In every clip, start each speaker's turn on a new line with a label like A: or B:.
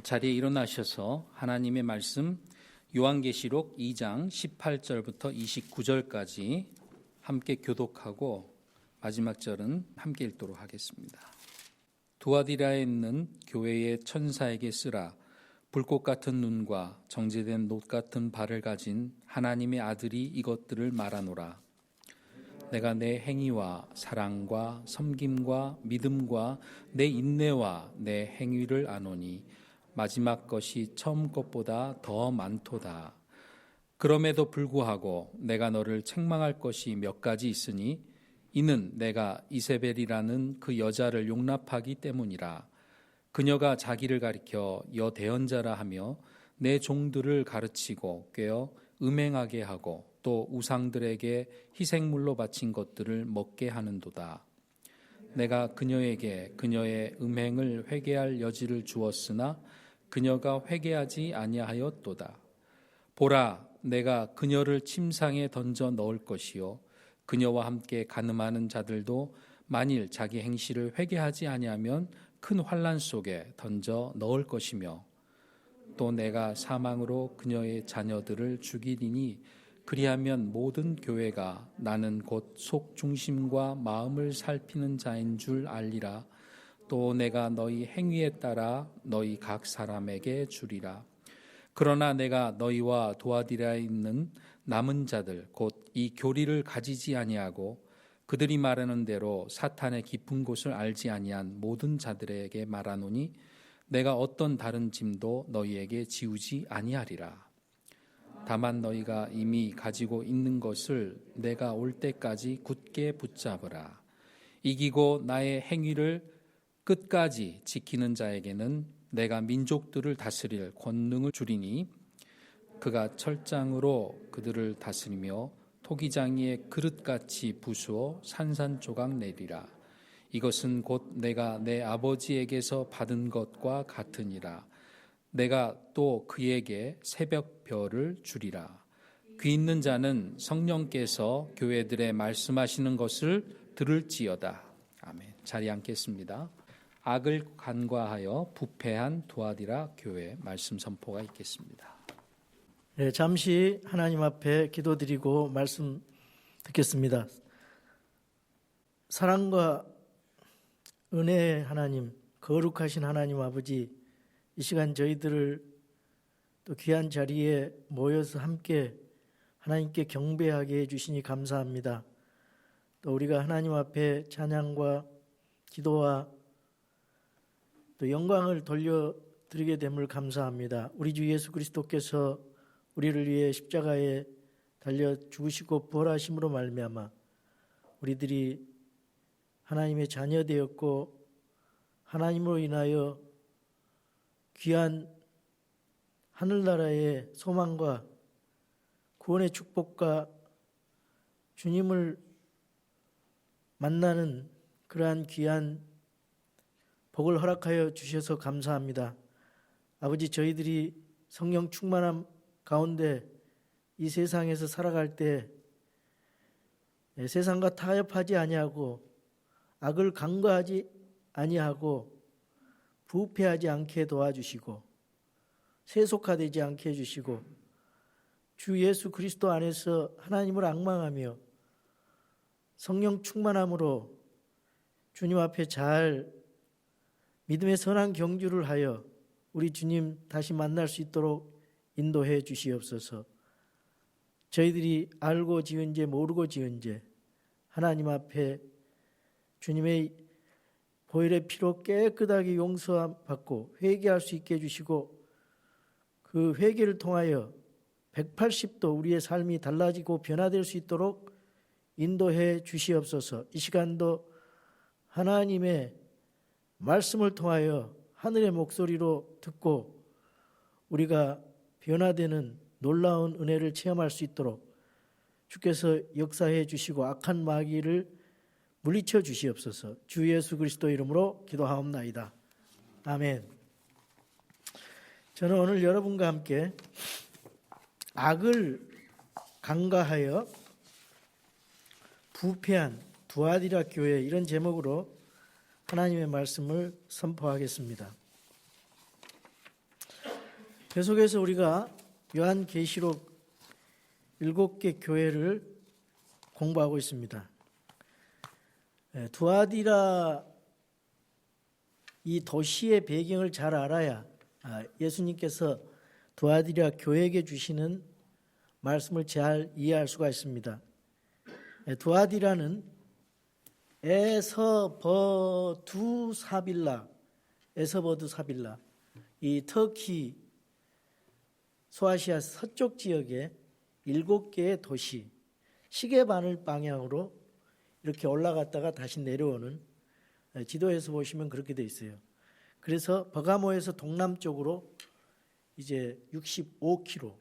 A: 자리에 일어나셔서 하나님의 말씀 요한계시록 2장 18절부터 29절까지 함께 교독하고 마지막 절은 함께 읽도록 하겠습니다. 두아디라에 있는 교회의 천사에게 쓰라. 불꽃 같은 눈과 정제된 놋 같은 발을 가진 하나님의 아들이 이것들을 말하노라. 내가 내 행위와 사랑과 섬김과 믿음과 내 인내와 내 행위를 아노니 마지막 것이 처음 것보다 더 많도다. 그럼에도 불구하고 내가 너를 책망할 것이 몇 가지 있으니 이는 내가 이세벨이라는 그 여자를 용납하기 때문이라. 그녀가 자기를 가리켜 여대언자라 하며 내 종들을 가르치고 꿰어 음행하게 하고 또 우상들에게 희생물로 바친 것들을 먹게 하는도다. 내가 그녀에게 그녀의 음행을 회개할 여지를 주었으나 그녀가 회개하지 아니하였도다. 보라, 내가 그녀를 침상에 던져 넣을 것이요 그녀와 함께 간음하는 자들도 만일 자기 행실을 회개하지 아니하면 큰 환난 속에 던져 넣을 것이며 또 내가 사망으로 그녀의 자녀들을 죽이리니 그리하면 모든 교회가 나는 곧 속 중심과 마음을 살피는 자인 줄 알리라. 또 내가 너희 행위에 따라 너희 각 사람에게 주리라. 그러나 내가 너희와 두아디라에 있는 남은 자들 곧 이 교리를 가지지 아니하고 그들이 말하는 대로 사탄의 깊은 곳을 알지 아니한 모든 자들에게 말하노니 내가 어떤 다른 짐도 너희에게 지우지 아니하리라. 다만 너희가 이미 가지고 있는 것을 내가 올 때까지 굳게 붙잡으라. 이기고 나의 행위를 끝까지 지키는 자에게는 내가 민족들을 다스릴 권능을 주리니 그가 철장으로 그들을 다스리며 토기장이의 그릇같이 부수어 산산조각 내리라. 이것은 곧 내가 내 아버지에게서 받은 것과 같으니라. 내가 또 그에게 새벽별을 주리라. 귀 있는 자는 성령께서 교회들에 말씀하시는 것을 들을지어다. 아멘. 자리에 앉겠습니다. 악을 간과하여 부패한 두아디라 교회 말씀 선포가 있겠습니다.
B: 네, 잠시 하나님 앞에 기도드리고 말씀 듣겠습니다. 사랑과 은혜의 하나님, 거룩하신 하나님 아버지, 이 시간 저희들을 또 귀한 자리에 모여서 함께 하나님께 경배하게 해주시니 감사합니다. 또 우리가 하나님 앞에 찬양과 기도와 또 영광을 돌려드리게 됨을 감사합니다. 우리 주 예수 그리스도께서 우리를 위해 십자가에 달려 죽으시고 부활하심으로 말미암아 우리들이 하나님의 자녀 되었고 하나님으로 인하여 귀한 하늘나라의 소망과 구원의 축복과 주님을 만나는 그러한 귀한 복을 허락하여 주셔서 감사합니다. 아버지, 저희들이 성령 충만함 가운데 이 세상에서 살아갈 때 세상과 타협하지 아니하고 악을 간과하지 아니하고 부패하지 않게 도와주시고 세속화되지 않게 해주시고 주 예수 그리스도 안에서 하나님을 앙망하며 성령 충만함으로 주님 앞에 잘 믿음의 선한 경주를 하여 우리 주님 다시 만날 수 있도록 인도해 주시옵소서. 저희들이 알고 지은 죄 모르고 지은 죄 하나님 앞에 주님의 보혈의 피로 깨끗하게 용서받고 회개할 수 있게 해주시고 그 회개를 통하여 180도 우리의 삶이 달라지고 변화될 수 있도록 인도해 주시옵소서. 이 시간도 하나님의 말씀을 통하여 하늘의 목소리로 듣고 우리가 변화되는 놀라운 은혜를 체험할 수 있도록 주께서 역사해 주시고 악한 마귀를 물리쳐 주시옵소서. 주 예수 그리스도 이름으로 기도하옵나이다. 아멘. 저는 오늘 여러분과 함께 악을 간과하여 부패한 두아디라 교회, 이런 제목으로 하나님의 말씀을 선포하겠습니다. 계속해서 우리가 요한계시록 7개 교회를 공부하고 있습니다. 두아디라 이 도시의 배경을 잘 알아야 예수님께서 두아디라 교회에게 주시는 말씀을 잘 이해할 수가 있습니다. 두아디라는 에서버두 사빌라, 이 터키 소아시아 서쪽 지역의 7개의 도시, 시계바늘 방향으로 이렇게 올라갔다가 다시 내려오는, 지도에서 보시면 그렇게 돼 있어요. 그래서 버가모에서 동남쪽으로 이제 65km,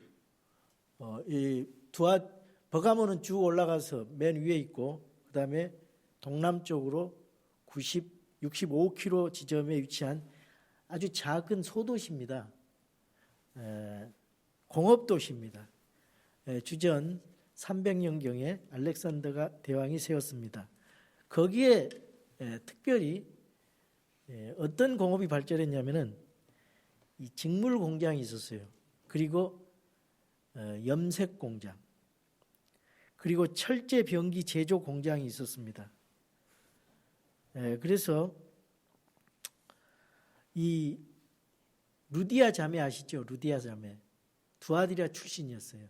B: 버가모는 쭉 올라가서 맨 위에 있고, 그 다음에 동남쪽으로 65km 지점에 위치한 아주 작은 소도시입니다. 공업도시입니다. 주전 300년경에 알렉산더가 대왕이 세웠습니다. 거기에 특별히 어떤 공업이 발전했냐면은 이 직물 공장이 있었어요. 그리고 염색 공장, 그리고 철제 병기 제조 공장이 있었습니다. 그래서 이 루디아 자매 아시죠? 루디아 자매 두아디라 출신이었어요.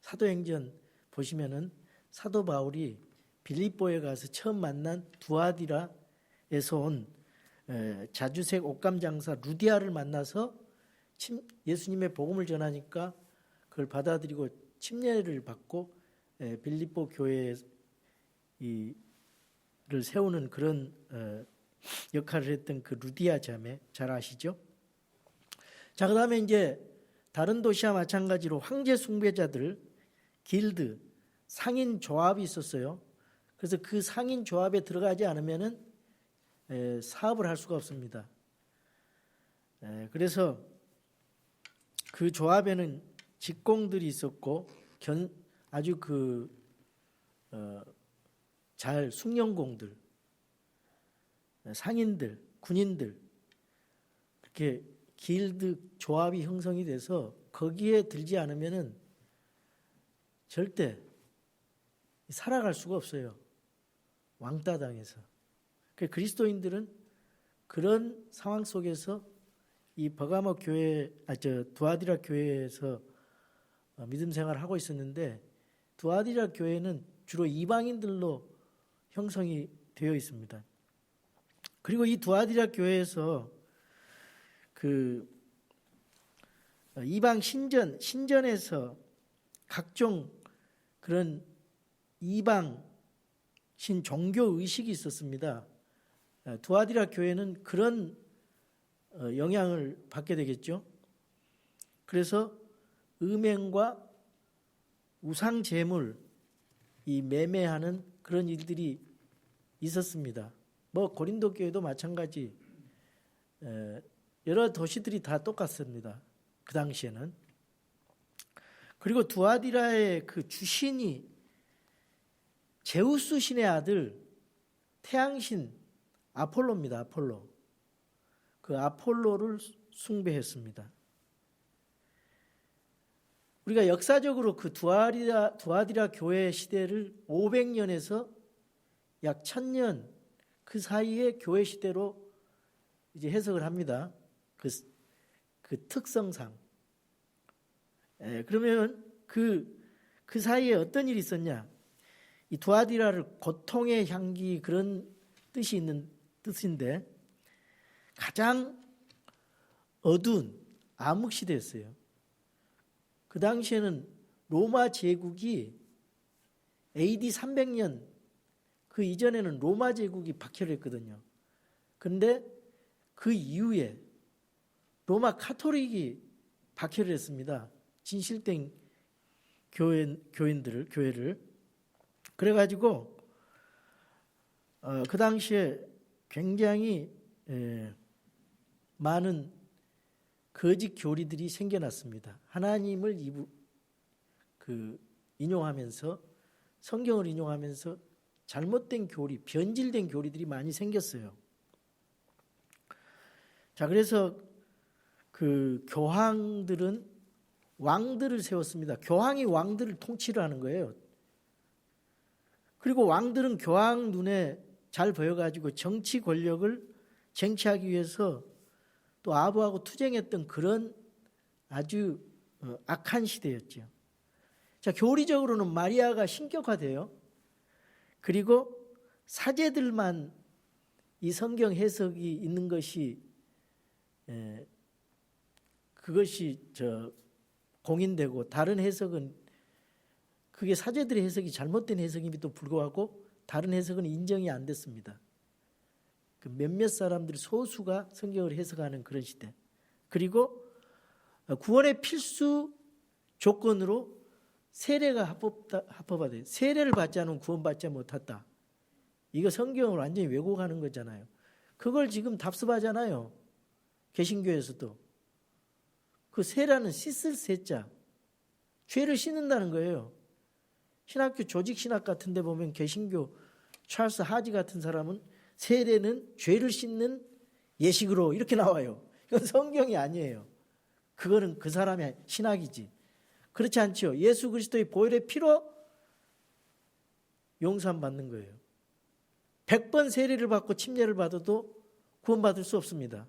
B: 사도행전 보시면은 사도 바울이 빌립보에 가서 처음 만난 두아디라에서 온 자주색 옷감 장사 루디아를 만나서 예수님의 복음을 전하니까 그걸 받아들이고 침례를 받고 빌립보 교회를 세우는 그런 역할을 했던 그 루디아 자매 잘 아시죠? 자, 그다음에 이제 다른 도시와 마찬가지로 황제 숭배자들 길드 상인 조합이 있었어요. 그래서 그 상인 조합에 들어가지 않으면은 사업을 할 수가 없습니다. 그래서 그 조합에는 직공들이 있었고 아주 잘 숙련공들, 상인들, 군인들 이렇게 길드 조합이 형성이 돼서 거기에 들지 않으면은 절대 살아갈 수가 없어요. 왕따 당해서. 그리스도인들은 그런 상황 속에서 이 버가모 교회, 두아디라 교회에서 믿음 생활을 하고 있었는데 두아디라 교회는 주로 이방인들로 형성이 되어 있습니다. 그리고 이 두아디라 교회에서 그 이방 신전에서 각종 그런 이방 신 종교 의식이 있었습니다. 두아디라 교회는 그런 영향을 받게 되겠죠. 그래서 음행과 우상 제물 이 매매하는 그런 일들이 있었습니다. 고린도 교회도 마찬가지, 여러 도시들이 다 똑같습니다. 그 당시에는. 그리고 두아디라의 그 주신이 제우스 신의 아들 태양신 아폴로입니다. 아폴로. 그 아폴로를 숭배했습니다. 우리가 역사적으로 그 두아디라 교회 시대를 500년에서 약 1000년 그 사이에 교회 시대로 이제 해석을 합니다. 그 특성상. 그러면 그 사이에 어떤 일이 있었냐? 이 두아디라를 고통의 향기 그런 뜻이 있는 뜻인데 가장 어두운 암흑 시대였어요. 그 당시에는 로마 제국이 AD 300년 그 이전에는 로마 제국이 박해를 했거든요. 그런데 그 이후에 로마 카톨릭이 박해를 했습니다. 진실된 교회를. 그래가지고 그 당시에 굉장히 많은 거짓 교리들이 생겨났습니다. 하나님을 인용하면서 성경을 인용하면서 잘못된 교리, 변질된 교리들이 많이 생겼어요. 자, 그래서 그 교황들은 왕들을 세웠습니다. 교황이 왕들을 통치를 하는 거예요. 그리고 왕들은 교황 눈에 잘 보여가지고 정치 권력을 쟁취하기 위해서 또 아부하고 투쟁했던 그런 아주 악한 시대였죠. 자, 교리적으로는 마리아가 신격화돼요. 그리고 사제들만 이 성경 해석이 있는 것이 그것이 공인되고 다른 해석은 그게 사제들의 해석이 잘못된 해석임에도 불구하고 다른 해석은 인정이 안 됐습니다. 그 몇몇 사람들 소수가 성경을 해석하는 그런 시대. 그리고 구원의 필수 조건으로 세례가 합법화돼요. 세례를 받지 않으면 구원받지 못했다. 이거 성경을 완전히 왜곡하는 거잖아요. 그걸 지금 답습하잖아요. 개신교에서도. 그 세라는 씻을 세자. 죄를 씻는다는 거예요. 신학교 조직신학 같은 데 보면 개신교 찰스 하지 같은 사람은 세례는 죄를 씻는 예식으로 이렇게 나와요. 이건 성경이 아니에요. 그거는 그 사람의 신학이지. 그렇지 않죠. 예수 그리스도의 보혈의 피로 용서함 받는 거예요. 100번 세례를 받고 침례를 받아도 구원받을 수 없습니다.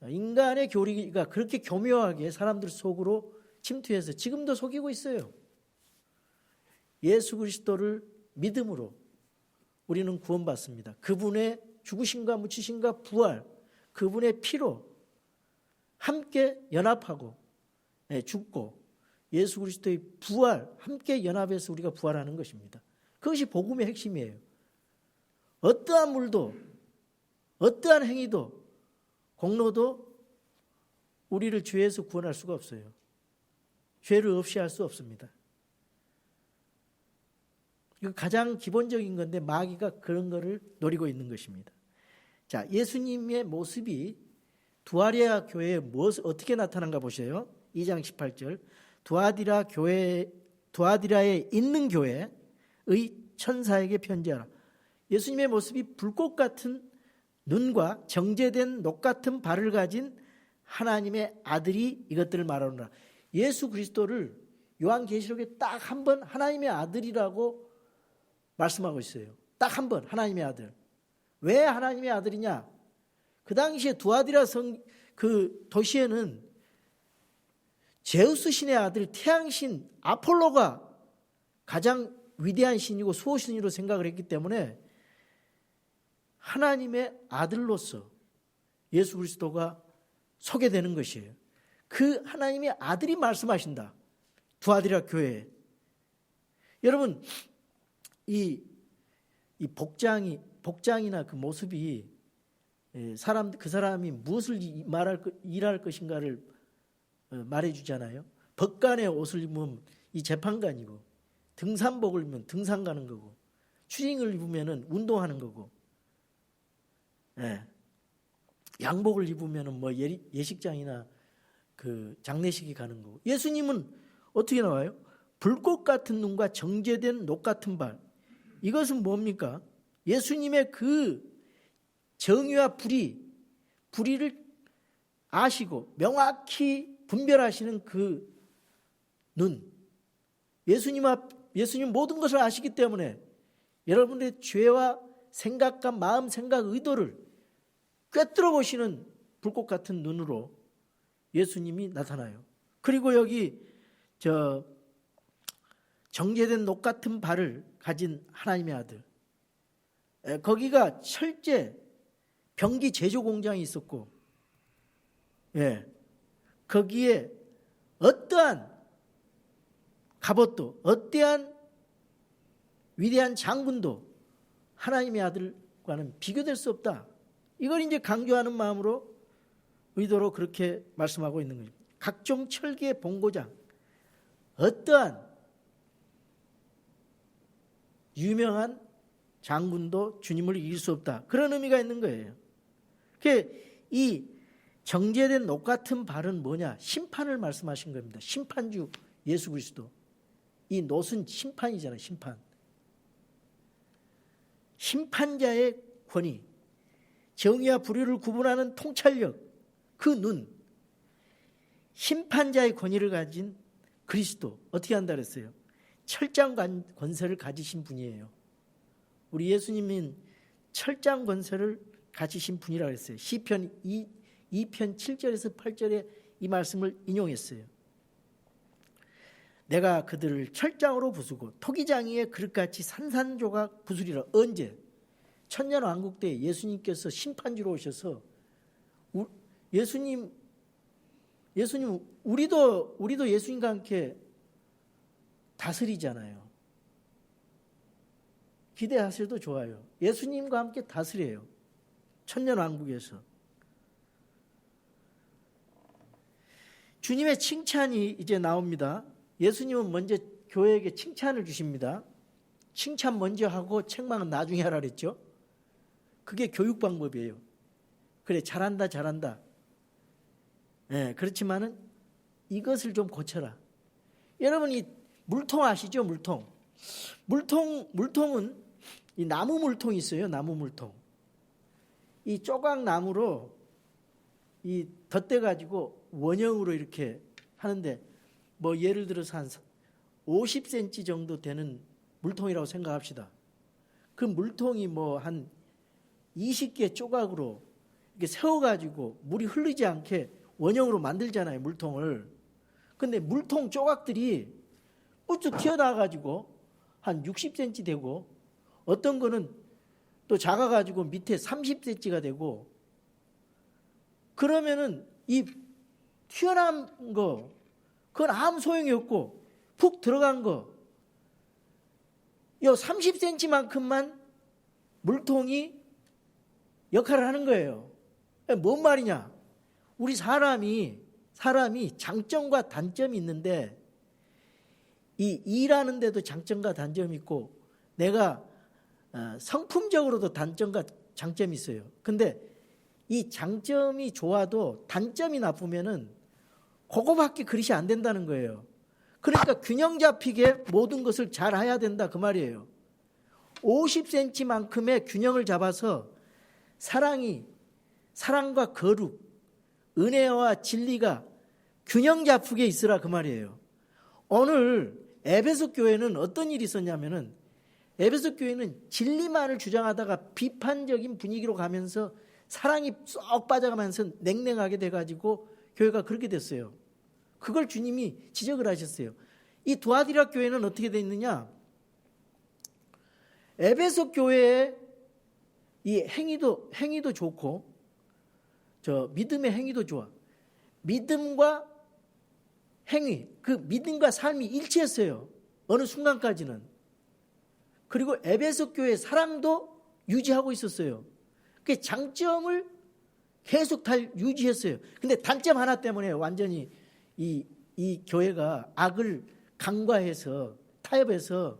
B: 인간의 교리가 그렇게 교묘하게 사람들 속으로 침투해서 지금도 속이고 있어요. 예수 그리스도를 믿음으로 우리는 구원받습니다. 그분의 죽으심과 묻히심과 부활, 그분의 피로 함께 연합하고 죽고 예수 그리스도의 부활, 함께 연합해서 우리가 부활하는 것입니다. 그것이 복음의 핵심이에요. 어떠한 물도, 어떠한 행위도, 공로도 우리를 죄에서 구원할 수가 없어요. 죄를 없이 할 수 없습니다. 이거 가장 기본적인 건데 마귀가 그런 거를 노리고 있는 것입니다. 자, 예수님의 모습이 두아디라 교회에 어떻게 나타난가 보세요. 2장 18절. 두아디라에 있는 교회의 천사에게 편지하라. 예수님의 모습이 불꽃 같은 눈과 정제된 녹 같은 발을 가진 하나님의 아들이 이것들을 말하노라. 예수 그리스도를 요한계시록에 딱 한 번 하나님의 아들이라고 말씀하고 있어요. 딱 한 번 하나님의 아들. 왜 하나님의 아들이냐? 그 당시에 두아디라 그 도시에는 제우스 신의 아들 태양신 아폴로가 가장 위대한 신이고 수호신으로 생각을 했기 때문에 하나님의 아들로서 예수 그리스도가 소개되는 것이에요. 그 하나님의 아들이 말씀하신다. 두아디라 교회에. 여러분, 이 복장이나 그 모습이 그 사람이 무엇을 일할 것인가를 말해주잖아요. 법관의 옷을 입으면 이 재판관이고, 등산복을 입으면 등산 가는 거고, 추링을 입으면 운동하는 거고, 양복을 입으면 뭐 예식장이나 그 장례식이 가는 거고. 예수님은 어떻게 나와요? 불꽃 같은 눈과 정제된 녹 같은 발. 이것은 뭡니까? 예수님의 그 정의와 불의를 아시고 명확히 분별하시는 그 눈. 예수님 모든 것을 아시기 때문에 여러분들의 죄와 생각과 마음, 생각, 의도를 꿰뚫어 보시는 불꽃 같은 눈으로 예수님이 나타나요. 그리고 여기 정제된 녹 같은 발을 가진 하나님의 아들. 거기가 철제 병기 제조 공장이 있었고, 거기에 어떠한 갑옷도, 어떠한 위대한 장군도 하나님의 아들과는 비교될 수 없다. 이걸 이제 강조하는 마음으로 의도로 그렇게 말씀하고 있는 거죠. 각종 철기의 본고장, 어떠한 유명한 장군도 주님을 이길 수 없다. 그런 의미가 있는 거예요. 이 정제된 녹 같은 발은 뭐냐? 심판을 말씀하신 겁니다. 심판주 예수 그리스도. 이 놋은 심판이잖아요. 심판. 심판자의 권위, 정의와 불의를 구분하는 통찰력, 그 눈, 심판자의 권위를 가진 그리스도 어떻게 한다 그랬어요? 철장 권세를 가지신 분이에요. 우리 예수님은 철장 권세를 가지신 분이라고 했어요. 시편 2편 7절에서 8절에 이 말씀을 인용했어요. 내가 그들을 철장으로 부수고 토기장이의 그릇같이 산산조각 부수리라. 언제? 천년왕국 때 예수님께서 심판주로 오셔서 예수님 우리도 예수님과 함께 다스리잖아요. 기대하셔도 좋아요. 예수님과 함께 다스려요. 천년왕국에서. 주님의 칭찬이 이제 나옵니다. 예수님은 먼저 교회에게 칭찬을 주십니다. 칭찬 먼저 하고 책망은 나중에 하라 그랬죠. 그게 교육 방법이에요. 그래, 잘한다. 네, 그렇지만은 이것을 좀 고쳐라. 여러분, 이 물통 아시죠? 물통은 이 나무 물통이 있어요. 나무 물통. 이 조각 나무로 이 덧대 가지고 원형으로 이렇게 하는데, 뭐 예를 들어서 한 50cm 정도 되는 물통이라고 생각합시다. 그 물통이 뭐 한 20개 조각으로 이렇게 세워가지고 물이 흐르지 않게 원형으로 만들잖아요, 물통을. 근데 물통 조각들이 우뚝 튀어나와가지고 한 60cm 되고, 어떤 거는 또 작아가지고 밑에 30cm가 되고, 그러면은 이 튀어나온 거, 그건 아무 소용이 없고, 푹 들어간 거, 요 30cm만큼만 물통이 역할을 하는 거예요. 뭔 말이냐? 우리 사람이 장점과 단점이 있는데, 이 일하는 데도 장점과 단점이 있고, 내가 성품적으로도 단점과 장점이 있어요. 근데 이 장점이 좋아도 단점이 나쁘면은 그거밖에 그릇이 안 된다는 거예요. 그러니까 균형 잡히게 모든 것을 잘 해야 된다 그 말이에요. 50cm만큼의 균형을 잡아서 사랑과 거룩, 은혜와 진리가 균형 잡히게 있으라 그 말이에요. 오늘 에베소 교회는 어떤 일이 있었냐면은, 에베소 교회는 진리만을 주장하다가 비판적인 분위기로 가면서 사랑이 쏙 빠져가면서 냉랭하게 돼가지고 교회가 그렇게 됐어요. 그걸 주님이 지적을 하셨어요. 이 두아디라 교회는 어떻게 돼 있느냐? 에베소 교회의 이 행위도 좋고, 저 믿음의 행위도 좋아. 믿음과 행위, 그 믿음과 삶이 일치했어요. 어느 순간까지는. 그리고 에베소 교회의 사랑도 유지하고 있었어요. 그 장점을 계속 유지했어요. 근데 단점 하나 때문에 완전히 이 교회가 악을 간과해서 타협해서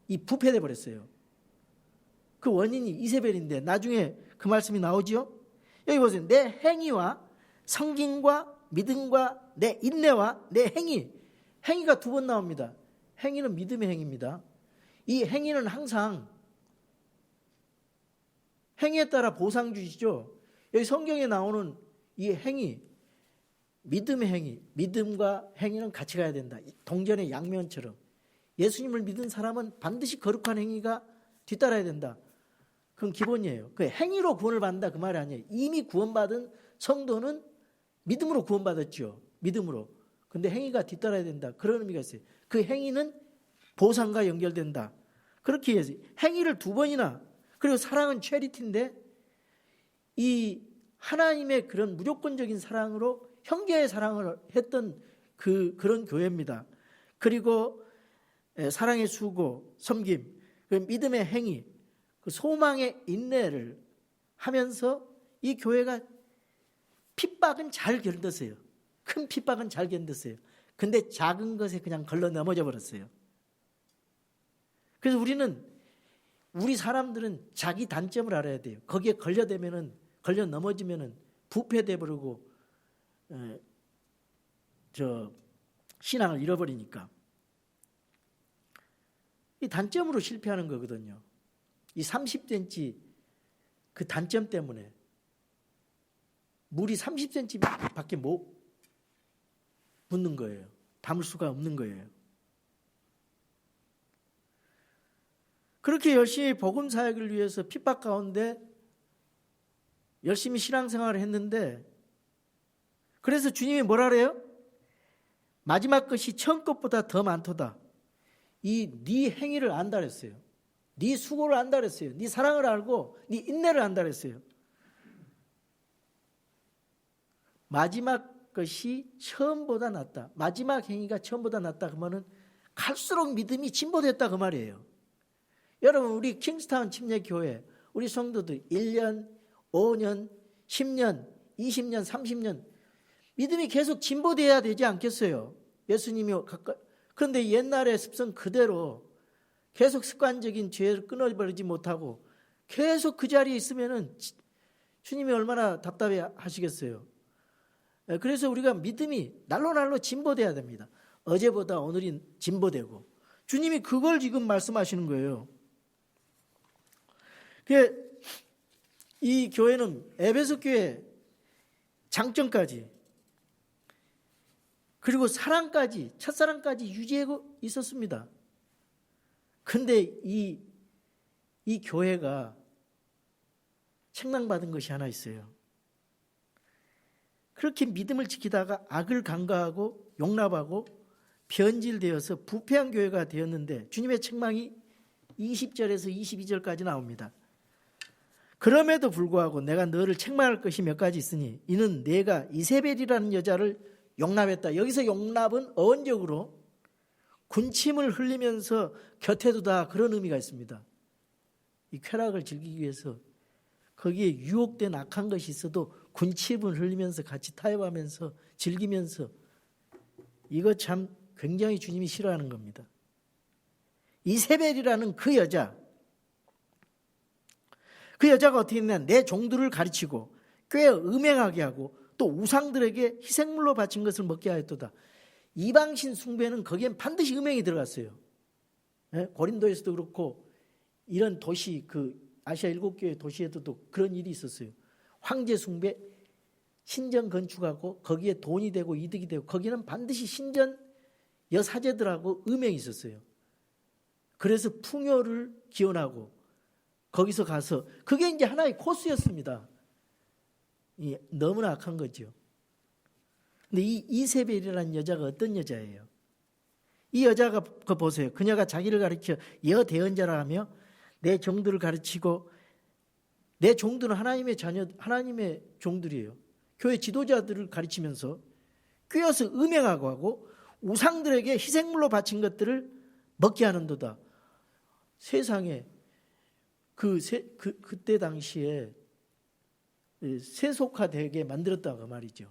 B: 이 부패돼 버렸어요. 그 원인이 이세벨인데 나중에 그 말씀이 나오지요. 여기 보세요. 내 행위와 성김과 믿음과 내 인내와 내 행위가 두 번 나옵니다. 행위는 믿음의 행위입니다. 이 행위는 항상 행위에 따라 보상 주시죠. 여기 성경에 나오는 이 행위, 믿음의 행위, 믿음과 행위는 같이 가야 된다. 동전의 양면처럼. 예수님을 믿은 사람은 반드시 거룩한 행위가 뒤따라야 된다. 그건 기본이에요. 그 행위로 구원을 받는다 그 말이 아니에요. 이미 구원받은 성도는 믿음으로 구원받았죠. 믿음으로. 근데 행위가 뒤따라야 된다. 그런 의미가 있어요. 그 행위는 보상과 연결된다. 그렇게 해서 행위를 두 번이나, 그리고 사랑은 체리티인데 이 하나님의 그런 무조건적인 사랑으로 형제의 사랑을 했던 그런 교회입니다. 그리고 사랑의 수고, 섬김, 그 믿음의 행위, 그 소망의 인내를 하면서 이 교회가 핍박은 잘 견뎠어요. 큰 핍박은 잘 견뎠어요. 근데 작은 것에 그냥 걸러 넘어져 버렸어요. 그래서 우리 사람들은 자기 단점을 알아야 돼요. 거기에 걸려 넘어지면은 부패돼 버리고 신앙을 잃어버리니까. 이 단점으로 실패하는 거거든요. 이 30cm 그 단점 때문에. 물이 30cm밖에 못 묻는 거예요. 담을 수가 없는 거예요. 그렇게 열심히 복음 사역을 위해서 핍박 가운데 열심히 신앙생활을 했는데, 그래서 주님이 뭐라 그래요? 마지막 것이 처음 것보다 더 많도다. 네 행위를 안다 그랬어요. 네 수고를 안다 그랬어요. 네 사랑을 알고 네 인내를 안다 그랬어요. 마지막 것이 처음보다 낫다. 마지막 행위가 처음보다 낫다 그러면은 갈수록 믿음이 진보됐다 그 말이에요. 여러분, 우리 킹스타운 침례교회 우리 성도들 1년, 5년, 10년, 20년, 30년 믿음이 계속 진보돼야 되지 않겠어요? 예수님이 그런데 옛날의 습성 그대로 계속 습관적인 죄를 끊어버리지 못하고 계속 그 자리에 있으면은 주님이 얼마나 답답해 하시겠어요? 그래서 우리가 믿음이 날로 진보돼야 됩니다. 어제보다 오늘이 진보되고, 주님이 그걸 지금 말씀하시는 거예요. 이 교회는 에베소 교회 장점까지, 그리고 사랑까지, 첫사랑까지 유지하고 있었습니다. 근데 이 교회가 책망받은 것이 하나 있어요. 그렇게 믿음을 지키다가 악을 간과하고 용납하고 변질되어서 부패한 교회가 되었는데 주님의 책망이 20절에서 22절까지 나옵니다. 그럼에도 불구하고 내가 너를 책망할 것이 몇 가지 있으니 이는 내가 이세벨이라는 여자를 용납했다. 여기서 용납은 어원적으로 군침을 흘리면서 곁에 두다, 그런 의미가 있습니다. 이 쾌락을 즐기기 위해서 거기에 유혹된 악한 것이 있어도 군침을 흘리면서 같이 타협하면서 즐기면서, 이거 참 굉장히 주님이 싫어하는 겁니다. 이세벨이라는 그 여자가 어떻게 했냐, 내 종들을 가르치고 꽤 음행하게 하고 또 우상들에게 희생물로 바친 것을 먹게 하였도다. 이방신 숭배는 거기엔 반드시 음행이 들어갔어요. 고린도에서도 그렇고 이런 도시, 그 아시아 7교회 도시에도 그런 일이 있었어요. 황제 숭배, 신전 건축하고 거기에 돈이 되고 이득이 되고, 거기는 반드시 신전 여사제들하고 음행이 있었어요. 그래서 풍요를 기원하고 거기서 가서, 그게 이제 하나의 코스였습니다. 너무나 악한 거죠. 근데 이 이세벨이라는 여자가 어떤 여자예요? 이 여자가 그거 보세요. 그녀가 자기를 가르쳐 여대언자라 하며 내 종들을 가르치고, 내 종들은 하나님의 자녀, 하나님의 종들이에요. 교회 지도자들을 가르치면서 꿰어서 음행하고 하고 우상들에게 희생물로 바친 것들을 먹게 하는도다. 세상에 그때 당시에 세속화되게 만들었다고 말이죠.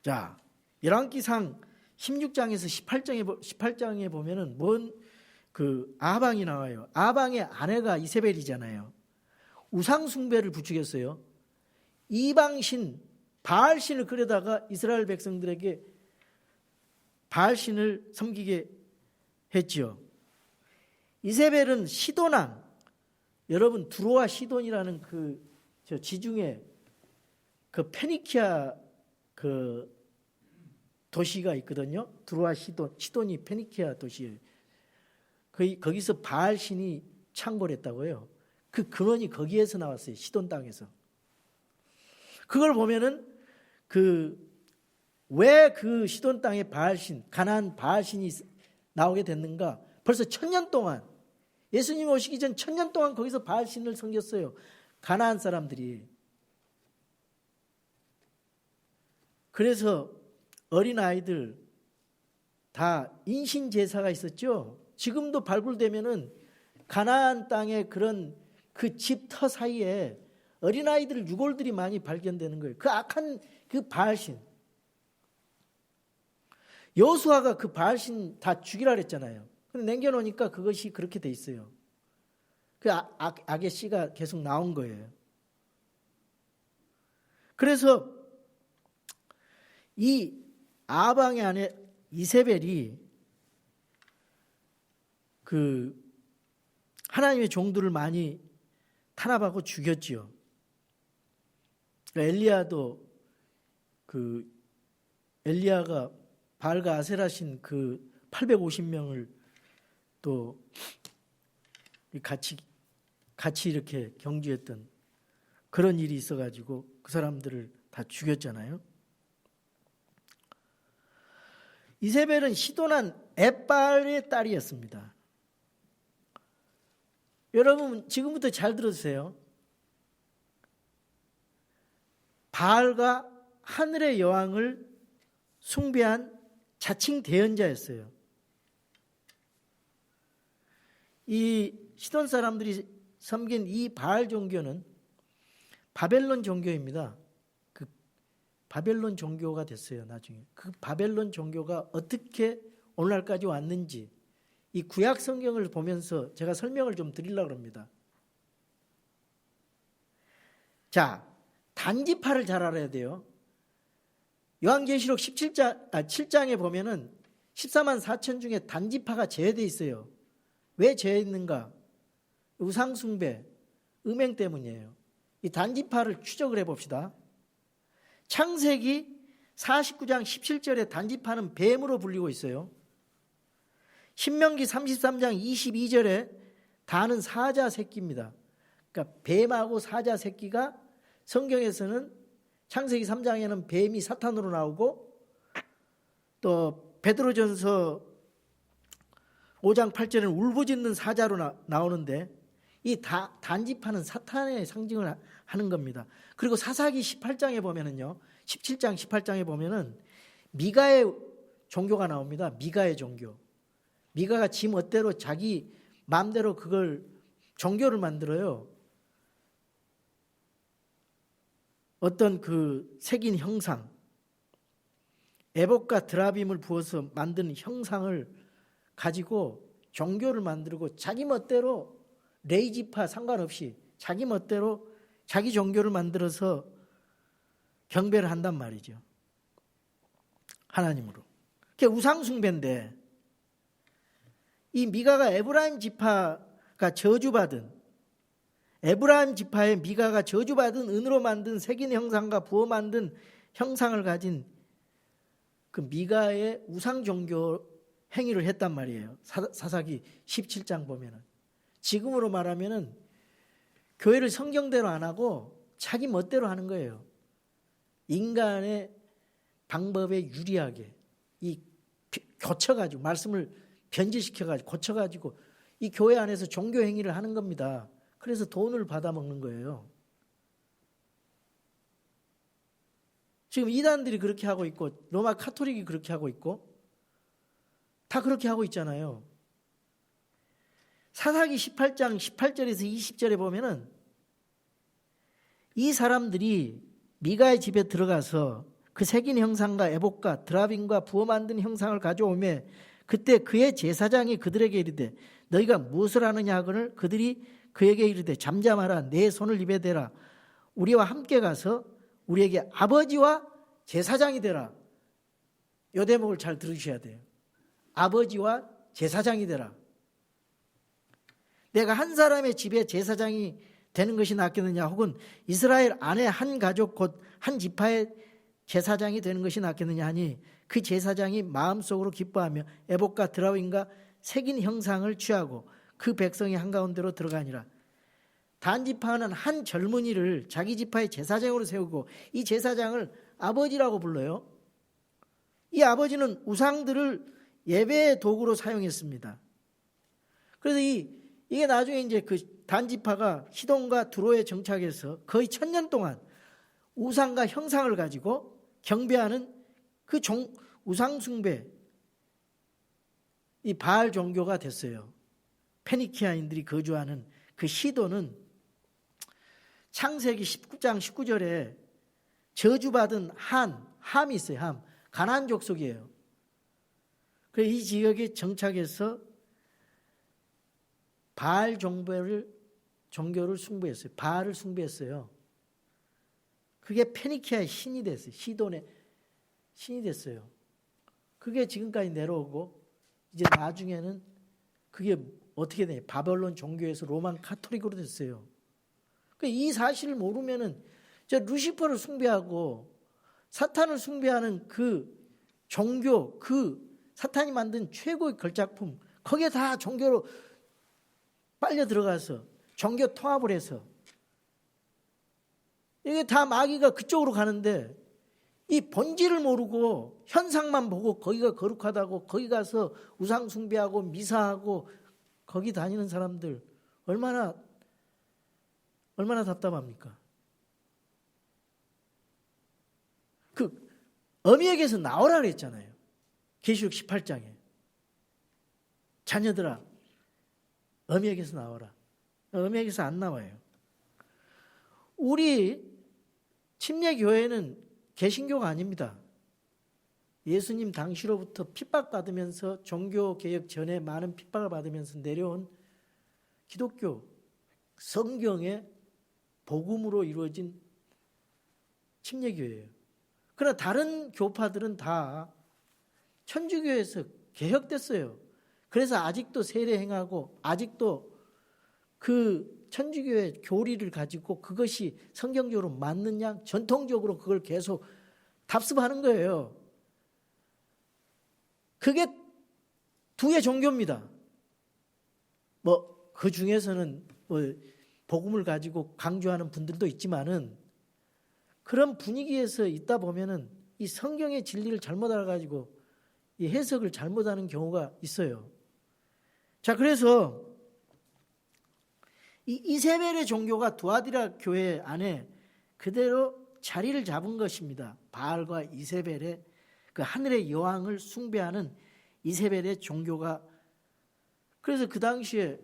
B: 자, 열왕기상 16장에서 18장에 보면은 그 아방이 나와요. 아방의 아내가 이세벨이잖아요. 우상 숭배를 부추겼어요. 이방신 바알신을 그려다가 이스라엘 백성들에게 바알신을 섬기게 했지요. 이세벨은 시돈왕, 여러분 두로와 시돈이라는 저 지중해 그 페니키아 그 도시가 있거든요. 두로와 시돈이 페니키아 도시예요. 거기서 바알신이 창궐 했다고요. 그 근원이 거기에서 나왔어요. 시돈 땅에서. 그걸 보면은 왜 그 시돈 땅에 바알신, 가나안 바알신이 나오게 됐는가? 벌써 1000년 동안, 예수님 오시기 전 1000년 동안 거기서 바알신을 섬겼어요. 가나안 사람들이. 그래서 어린아이들 다 인신제사가 있었죠. 지금도 발굴되면은 가나안 땅의 그런 그 집터 사이에 어린아이들 유골들이 많이 발견되는 거예요. 그 악한 그 바알신. 여호수아가 그 바알신 다 죽이라 그랬잖아요. 근데 남겨놓으니까 그것이 그렇게 돼 있어요. 그 악의 씨가 계속 나온 거예요. 그래서 이 아방의 아내 이세벨이 그 하나님의 종들을 많이 탄압하고 죽였지요. 엘리야도 엘리야가 바알과 아세라신 850명을 또 같이 이렇게 경주했던 그런 일이 있어가지고 그 사람들을 다 죽였잖아요. 이세벨은 시돈한 엣바알의 딸이었습니다. 여러분 지금부터 잘 들어주세요. 바알과 하늘의 여왕을 숭배한 자칭 대언자였어요. 이 시돈 사람들이 섬긴 이 바알 종교는 바벨론 종교입니다. 그 바벨론 종교가 됐어요. 나중에 그 바벨론 종교가 어떻게 오늘날까지 왔는지 이 구약 성경을 보면서 제가 설명을 좀 드리려고 합니다. 자, 단지파를 잘 알아야 돼요. 요한계시록 7장에 보면은 14만 4천 중에 단지파가 제외되어 있어요. 왜 제외했는가? 우상숭배, 음행 때문이에요. 이 단지파를 추적을 해봅시다. 창세기 49장 17절에 단지파는 뱀으로 불리고 있어요. 신명기 33장 22절에 다는 사자 새끼입니다. 그러니까 뱀하고 사자 새끼가 성경에서는 창세기 3장에는 뱀이 사탄으로 나오고 또 베드로전서 5장 8절에는 울부짖는 사자로 나오는데 이 단지파는 사탄의 상징을 하는 겁니다. 그리고 사사기 18장에 보면은요, 17장 18장에 보면은 미가의 종교가 나옵니다. 미가의 종교. 미가가 지 멋대로 자기 마음대로 그걸 종교를 만들어요. 어떤 새긴 형상, 에봇과 드라빔을 부어서 만든 형상을 가지고 종교를 만들고 자기 멋대로 레이지파 상관없이 자기 멋대로 자기 종교를 만들어서 경배를 한단 말이죠. 하나님으로. 그게 우상숭배인데 이 미가가 에브라임 지파가 저주받은 에브라임 지파의 미가가 저주받은 은으로 만든 새긴 형상과 부어 만든 형상을 가진 그 미가의 우상 종교 행위를 했단 말이에요. 사사기 17장 보면은. 지금으로 말하면은 교회를 성경대로 안 하고 자기 멋대로 하는 거예요. 인간의 방법에 유리하게 고쳐가지고 말씀을 변질시켜가지고 고쳐가지고 이 교회 안에서 종교 행위를 하는 겁니다. 그래서 돈을 받아먹는 거예요. 지금 이단들이 그렇게 하고 있고 로마 카톨릭이 그렇게 하고 있고 다 그렇게 하고 있잖아요. 사사기 18장 18절에서 20절에 보면은 이 사람들이 미가의 집에 들어가서 그 새긴 형상과 에봇과 드라빔과 부어 만든 형상을 가져오매 그때 그의 제사장이 그들에게 이르되 너희가 무엇을 하느냐 하거늘 그들이 그에게 이르되 잠잠하라 내 손을 입에 대라 우리와 함께 가서 우리에게 아버지와 제사장이 되라. 이 대목을 잘 들으셔야 돼요. 아버지와 제사장이 되라. 내가 한 사람의 집에 제사장이 되는 것이 낫겠느냐 혹은 이스라엘 안에 한 가족 곧 한 지파의 제사장이 되는 것이 낫겠느냐 하니 그 제사장이 마음속으로 기뻐하며 에봇과 드라빔과 새긴 형상을 취하고 그 백성이 한가운데로 들어가니라. 단지파는 한 젊은이를 자기 지파의 제사장으로 세우고 이 제사장을 아버지라고 불러요. 이 아버지는 우상들을 예배의 도구로 사용했습니다. 그래서 이게 나중에 이제 그 단지파가 시돈과 두로에 정착해서 거의 1000년 동안 우상과 형상을 가지고 경배하는 그 우상숭배, 이 바알 종교가 됐어요. 페니키아인들이 거주하는 그 시돈은 창세기 19장 19절에 저주받은 함이 있어요. 함. 가나안 족속이에요. 그래서 이 지역에 정착해서 바알 종교를 숭배했어요. 바알을 숭배했어요. 그게 페니키아의 신이 됐어요. 시돈의 신이 됐어요. 그게 지금까지 내려오고 이제 나중에는 그게 어떻게 돼요? 바벨론 종교에서 로만 카톨릭으로 됐어요. 이 사실을 모르면은 저 루시퍼를 숭배하고 사탄을 숭배하는 그 종교, 그 사탄이 만든 최고의 걸작품, 거기에 다 종교로 빨려 들어가서 종교 통합을 해서 이게 다 마귀가 그쪽으로 가는데 이 본질을 모르고 현상만 보고 거기가 거룩하다고 거기 가서 우상 숭배하고 미사하고 거기 다니는 사람들 얼마나 답답합니까? 그 어미에게서 나오라 그랬잖아요. 계시록 18장에 자녀들아 어미에게서 나오라. 어미에게서 안 나와요. 우리 침례교회는 개신교가 아닙니다. 예수님 당시로부터 핍박받으면서 종교개혁 전에 많은 핍박을 받으면서 내려온 기독교 성경의 복음으로 이루어진 침례교회예요. 그러나 다른 교파들은 다 천주교에서 개혁됐어요. 그래서 아직도 세례 행하고 아직도 그 천주교의 교리를 가지고 그것이 성경적으로 맞느냐 전통적으로 그걸 계속 답습하는 거예요. 그게 두 개 종교입니다. 그 중에서는 복음을 가지고 강조하는 분들도 있지만은 그런 분위기에서 있다 보면은 이 성경의 진리를 잘못 알아가지고 이 해석을 잘못하는 경우가 있어요. 자, 그래서 이 이세벨의 종교가 두아디라 교회 안에 그대로 자리를 잡은 것입니다. 바알과 이세벨의 그 하늘의 여왕을 숭배하는 이세벨의 종교가, 그래서 그 당시에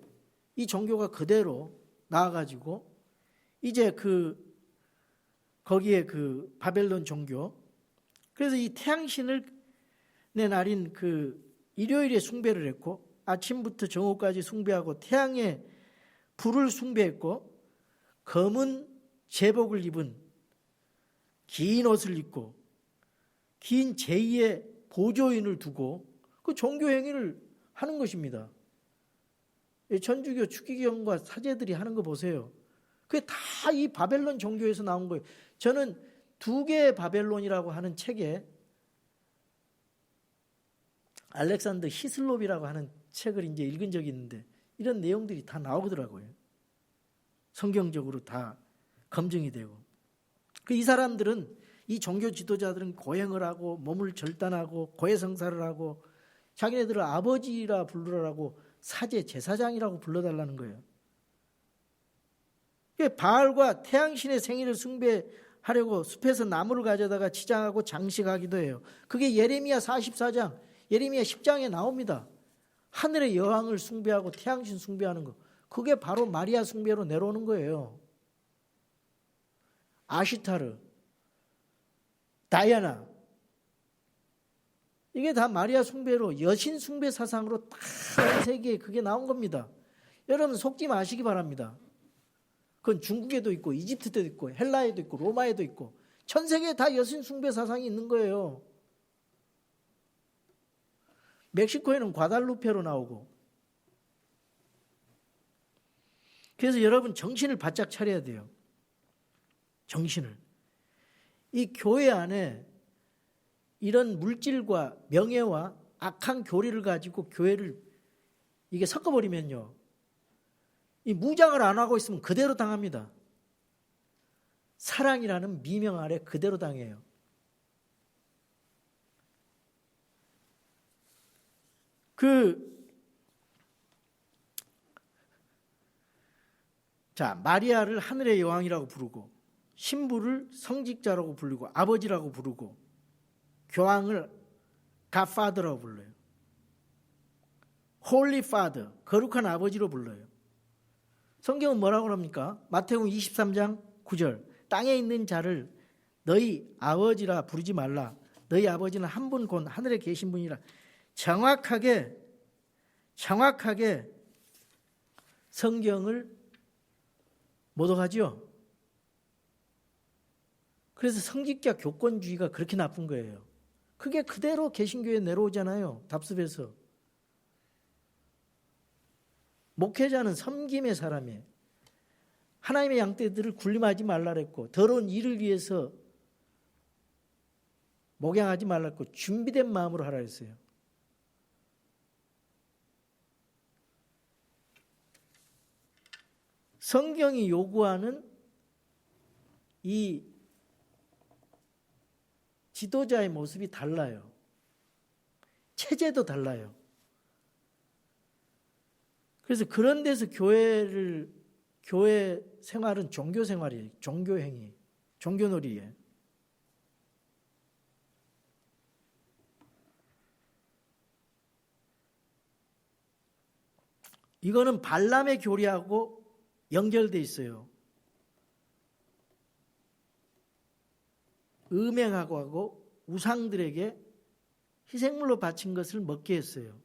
B: 이 종교가 그대로 나와가지고 이제 거기에 그 바벨론 종교, 그래서 이 태양신을 내 날인 그 일요일에 숭배를 했고 아침부터 정오까지 숭배하고 태양의 불을 숭배했고 검은 제복을 입은 긴 옷을 입고 긴 제2의 보조인을 두고 그 종교 행위를 하는 것입니다. 천주교 추기경과 사제들이 하는 거 보세요. 그게 다 이 바벨론 종교에서 나온 거예요. 저는 두 개의 바벨론이라고 하는 책에 알렉산더 히슬롭이라고 하는 책을 이제 읽은 적이 있는데 이런 내용들이 다 나오더라고요. 성경적으로 다 검증이 되고. 이 사람들은, 이 종교 지도자들은 고행을 하고 몸을 절단하고 고해성사를 하고 자기네들을 아버지라 부르라고 사제 제사장이라고 불러달라는 거예요. 바알과 태양신의 생일을 숭배하려고 숲에서 나무를 가져다가 치장하고 장식하기도 해요. 그게 예레미야 44장, 예레미야 10장에 나옵니다. 하늘의 여왕을 숭배하고 태양신 숭배하는 거. 그게 바로 마리아 숭배로 내려오는 거예요. 아시타르, 다이아나, 이게 다 마리아 숭배로, 여신 숭배 사상으로 다 전 세계에 그게 나온 겁니다. 여러분 속지 마시기 바랍니다. 그건 중국에도 있고 이집트에도 있고 헬라에도 있고 로마에도 있고 전 세계에 다 여신 숭배 사상이 있는 거예요. 멕시코에는 과달루페로 나오고. 그래서 여러분 정신을 바짝 차려야 돼요. 정신을. 이 교회 안에 이런 물질과 명예와 악한 교리를 가지고 교회를 이게 섞어버리면요, 이 무장을 안 하고 있으면 그대로 당합니다. 사랑이라는 미명 아래 그대로 당해요. 마리아를 하늘의 여왕이라고 부르고 신부를 성직자라고 부르고 아버지라고 부르고 교황을 Godfather라고 불러요. Holy Father, 거룩한 아버지로 불러요. 성경은 뭐라고 합니까? 마태복음 23장 9절, 땅에 있는 자를 너희 아버지라 부르지 말라. 너희 아버지는 한 분 곧 하늘에 계신 분이라. 정확하게 성경을 모독하죠. 그래서 성직자 교권주의가 그렇게 나쁜 거예요. 그게 그대로 개신교에 내려오잖아요. 답습에서. 목회자는 섬김의 사람이에요. 하나님의 양떼들을 군림하지 말라 그랬고 더러운 일을 위해서 목양하지 말라 그랬고 준비된 마음으로 하라 했어요. 성경이 요구하는 이 지도자의 모습이 달라요. 체제도 달라요. 그래서 그런 데서 교회 생활은 종교 생활이에요. 종교 행위, 종교 놀이에. 이거는 발람의 교리하고 연결돼 있어요. 음행하고 하고 우상들에게 희생물로 바친 것을 먹게 했어요.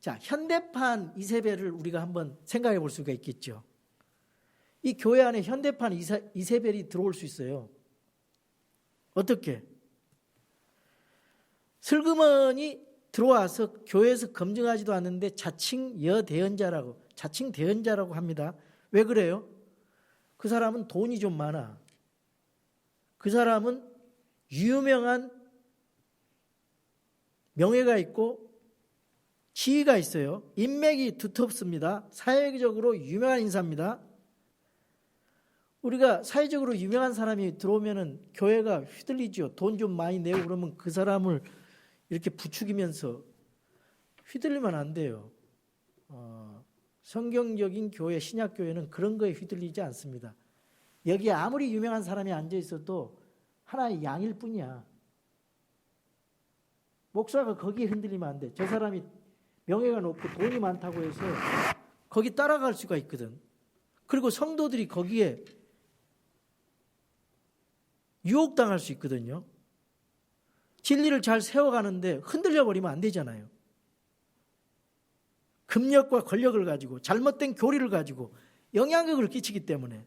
B: 자, 현대판 이세벨을 우리가 한번 생각해 볼 수가 있겠죠. 이 교회 안에 현대판 이세벨이 들어올 수 있어요. 어떻게? 슬그머니 들어와서 교회에서 검증하지도 않는데 자칭 대언자라고 합니다. 왜 그래요? 그 사람은 돈이 좀 많아. 그 사람은 유명한 명예가 있고 지위가 있어요. 인맥이 두텁습니다. 사회적으로 유명한 인사입니다. 우리가 사회적으로 유명한 사람이 들어오면은 교회가 휘둘리죠. 돈 좀 많이 내고 그러면 그 사람을 이렇게 부추기면서 휘둘리면 안 돼요. 성경적인 교회, 신약교회는 그런 거에 휘둘리지 않습니다. 여기에 아무리 유명한 사람이 앉아 있어도 하나의 양일 뿐이야. 목사가 거기에 흔들리면 안 돼. 저 사람이 명예가 높고 돈이 많다고 해서 거기 따라갈 수가 있거든. 그리고 성도들이 거기에 유혹당할 수 있거든요. 진리를 잘 세워가는데 흔들려 버리면 안 되잖아요. 금력과 권력을 가지고 잘못된 교리를 가지고 영향력을 끼치기 때문에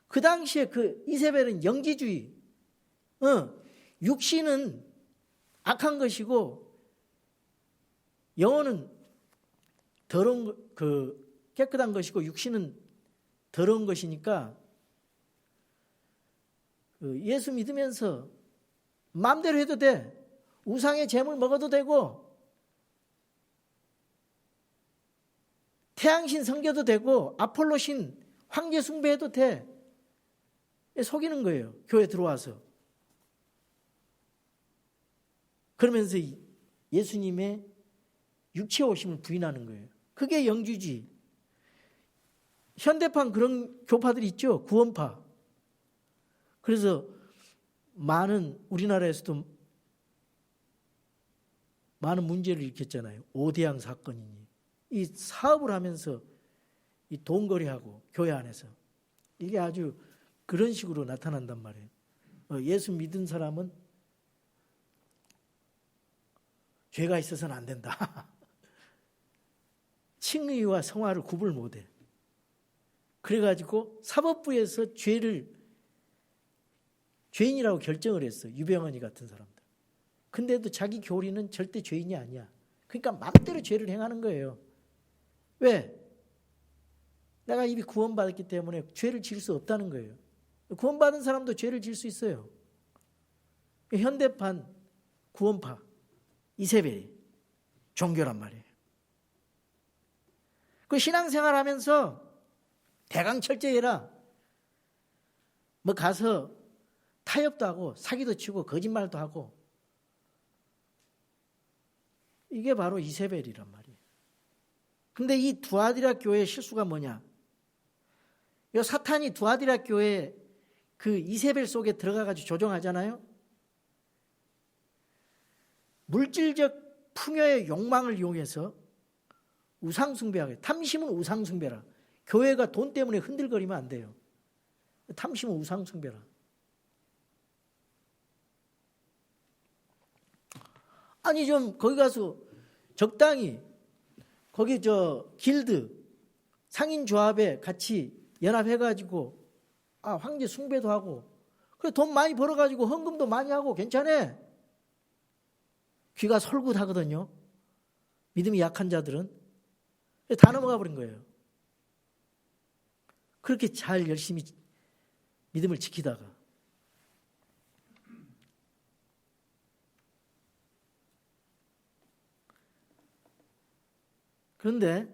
B: 그 당시에 그 이세벨은 영지주의, 육신은 악한 것이고 영혼은 더러운 깨끗한 것이고 육신은 더러운 것이니까 예수 믿으면서 마음대로 해도 돼. 우상의 제물 먹어도 되고 태양신 섬겨도 되고 아폴로신 황제 숭배해도 돼. 속이는 거예요. 교회 들어와서. 그러면서 예수님의 육체 오심을 부인하는 거예요. 그게 영주주의. 현대판 그런 교파들이 있죠. 구원파. 그래서 우리나라에서도 많은 문제를 일으켰잖아요. 오대양 사건이니. 이 사업을 하면서 이 돈거래하고 교회 안에서. 이게 아주 그런 식으로 나타난단 말이에요. 예수 믿은 사람은 죄가 있어서는 안 된다. 칭의와 성화를 구분을 못해. 그래가지고 사법부에서 죄인이라고 결정을 했어. 유병헌이 같은 사람들. 근데도 자기 교리는 절대 죄인이 아니야. 그러니까 마음대로 죄를 행하는 거예요. 왜? 내가 이미 구원받았기 때문에 죄를 지을 수 없다는 거예요. 구원받은 사람도 죄를 지을 수 있어요. 현대판 구원파 이세벨이 종교란 말이에요. 그 신앙생활 하면서 대강 철저해라. 뭐 가서 타협도 하고 사기도 치고 거짓말도 하고 이게 바로 이세벨이란 말이에요. 근데 이 두아디라 교회의 실수가 뭐냐? 이 사탄이 두아디라 교회 그 이세벨 속에 들어가가지고 조종하잖아요. 물질적 풍요의 욕망을 이용해서 우상숭배하게. 탐심은 우상숭배라. 교회가 돈 때문에 흔들거리면 안 돼요. 탐심은 우상숭배라. 아니 좀 거기 가서 적당히 거기 길드 상인조합에 같이 연합해가지고 황제 숭배도 하고 그래 돈 많이 벌어가지고 헌금도 많이 하고 괜찮아. 귀가 솔깃하거든요. 믿음이 약한 자들은 다 넘어가 버린 거예요. 그렇게 잘 열심히 믿음을 지키다가 그런데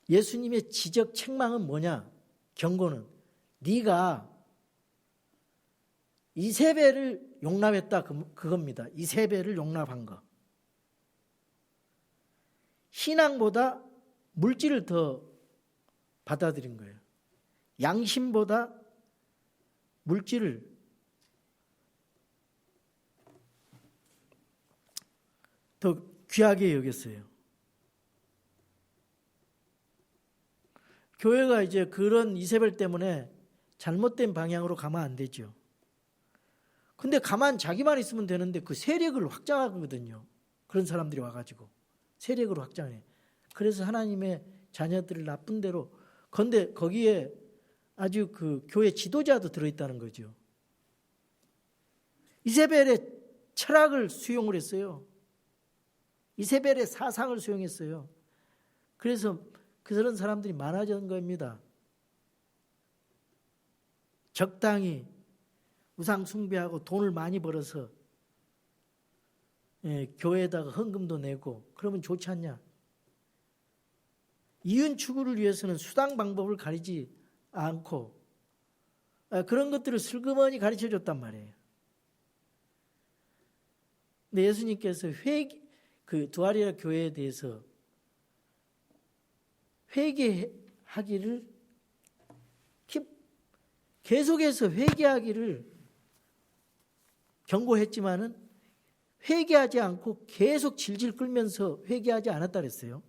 B: 예수님의 지적 책망은 뭐냐? 경고는 네가 이세벨을 용납했다 그겁니다. 이세벨을 용납한 거. 신앙보다 물질을 더 받아들인 거예요. 양심보다 물질을 더 귀하게 여겼어요. 교회가 이제 그런 이세벨 때문에 잘못된 방향으로 가면 안 되죠. 근데 가만 자기만 있으면 되는데 그 세력을 확장하거든요. 그런 사람들이 와가지고 세력으로 확장해. 그래서 하나님의 자녀들을 나쁜 대로. 그런데 거기에 아주 그 교회 지도자도 들어있다는 거죠. 이세벨의 철학을 수용을 했어요. 이세벨의 사상을 수용했어요. 그래서 그런 사람들이 많아진 겁니다. 적당히 우상 숭배하고 돈을 많이 벌어서 교회에다가 헌금도 내고 그러면 좋지 않냐. 이윤 추구를 위해서는 수당 방법을 가리지 않고 그런 것들을 슬그머니 가르쳐줬단 말이에요. 근데 예수님께서 그 두아리아 교회에 대해서 회개하기를 계속해서 회개하기를 경고했지만은 회개하지 않고 계속 질질 끌면서 회개하지 않았다 그랬어요.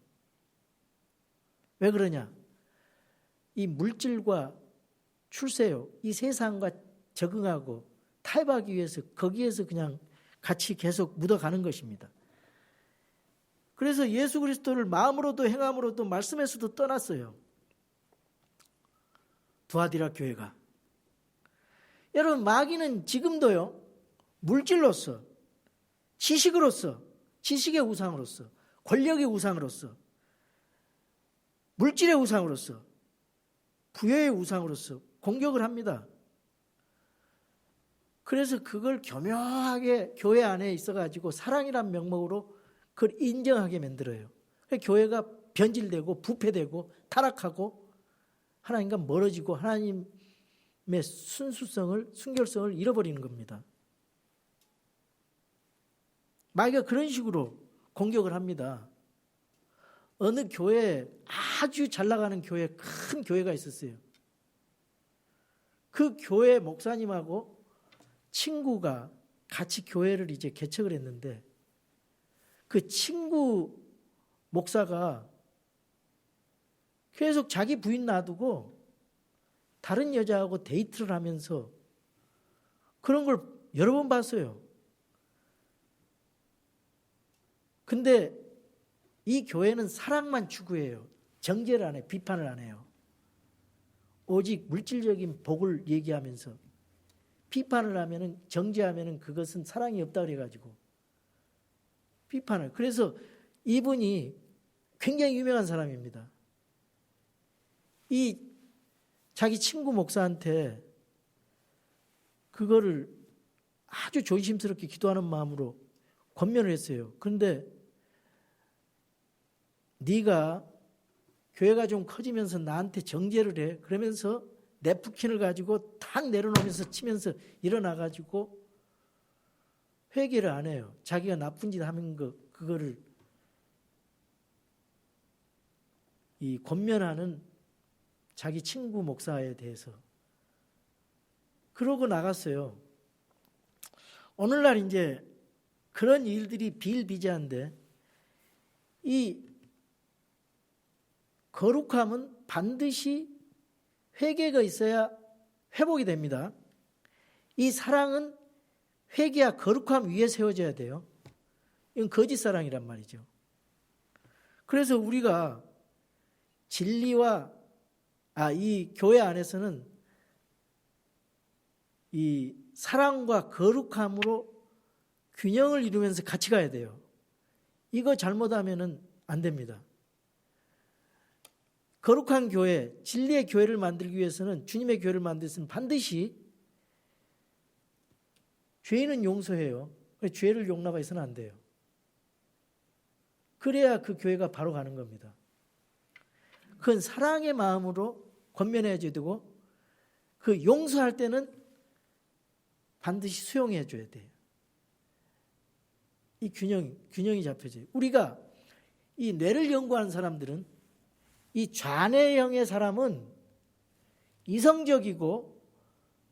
B: 왜 그러냐? 이 물질과 출세요, 이 세상과 적응하고 타협하기 위해서 거기에서 그냥 같이 계속 묻어가는 것입니다. 그래서 예수 그리스도를 마음으로도 행함으로도 말씀에서도 떠났어요. 두아디라 교회가. 여러분, 마귀는 지금도요, 물질로서, 지식으로서, 지식의 우상으로서, 권력의 우상으로서, 물질의 우상으로서, 부여의 우상으로서 공격을 합니다. 그래서 그걸 교묘하게 교회 안에 있어가지고 사랑이란 명목으로 그걸 인정하게 만들어요. 교회가 변질되고 부패되고 타락하고 하나님과 멀어지고 하나님의 순결성을 잃어버리는 겁니다. 마귀가 그런 식으로 공격을 합니다. 어느 교회에 아주 잘 나가는 교회, 큰 교회가 있었어요. 그 교회 목사님하고 친구가 같이 교회를 이제 개척을 했는데 그 친구 목사가 계속 자기 부인 놔두고 다른 여자하고 데이트를 하면서 그런 걸 여러 번 봤어요. 근데 이 교회는 사랑만 추구해요. 정죄를 안 해요. 비판을 안 해요. 오직 물질적인 복을 얘기하면서 비판을 하면은, 정죄하면은 그것은 사랑이 없다 그래가지고 비판을. 그래서 이분이 굉장히 유명한 사람입니다. 이 자기 친구 목사한테 그거를 아주 조심스럽게 기도하는 마음으로 권면을 했어요. 그런데 네가 교회가 좀 커지면서 나한테 정죄를 해. 그러면서 냅프킨을 가지고 탁 내려놓으면서 치면서 일어나가지고 회개를 안 해요. 자기가 나쁜 짓 하는 그거를 이 권면하는 자기 친구 목사에 대해서 그러고 나갔어요. 오늘날 이제 그런 일들이 비일비재한데 이 거룩함은 반드시 회개가 있어야 회복이 됩니다. 이 사랑은 회개와 거룩함 위에 세워져야 돼요. 이건 거짓 사랑이란 말이죠. 그래서 우리가 진리와 이 교회 안에서는 이 사랑과 거룩함으로 균형을 이루면서 같이 가야 돼요. 이거 잘못하면은 안 됩니다. 거룩한 교회, 진리의 교회를 만들기 위해서는, 주님의 교회를 만들기 위해서는 반드시 죄인은 용서해요. 죄를 용납해서는 안 돼요. 그래야 그 교회가 바로 가는 겁니다. 그건 사랑의 마음으로 권면해줘야 되고, 그 용서할 때는 반드시 수용해 줘야 돼요. 이 균형이 잡혀져요. 우리가 이 뇌를 연구하는 사람들은, 이 좌뇌형의 사람은 이성적이고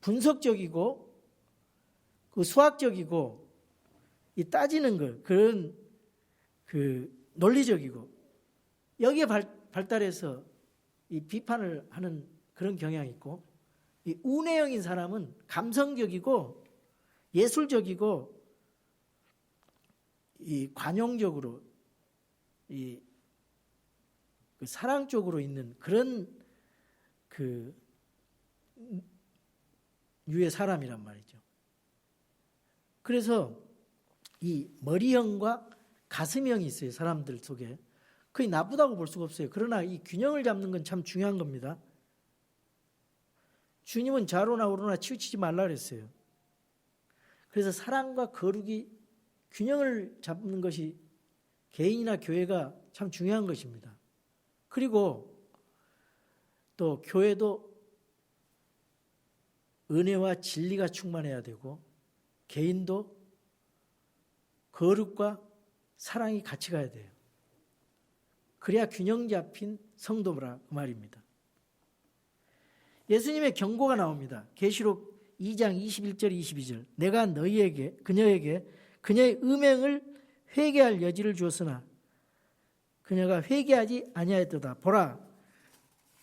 B: 분석적이고 그 수학적이고 이 따지는 것, 그런 그 논리적이고, 여기에 발달해서 이 비판을 하는 그런 경향이 있고, 이 우뇌형인 사람은 감성적이고 예술적이고 이 관용적으로 이 사랑 쪽으로 있는 그런 그 유의 사람이란 말이죠. 그래서 이 머리형과 가슴형이 있어요. 사람들 속에. 그게 나쁘다고 볼 수가 없어요. 그러나 이 균형을 잡는 건 참 중요한 겁니다. 주님은 좌로나 우로나 치우치지 말라 그랬어요. 그래서 사랑과 거룩이 균형을 잡는 것이 개인이나 교회가 참 중요한 것입니다. 그리고 또 교회도 은혜와 진리가 충만해야 되고, 개인도 거룩과 사랑이 같이 가야 돼요. 그래야 균형 잡힌 성도라 그 말입니다. 예수님의 경고가 나옵니다. 계시록 2장 21절 22절. 내가 그녀에게 그녀의 음행을 회개할 여지를 주었으나 그녀가 회개하지 아니하였도다. 보라,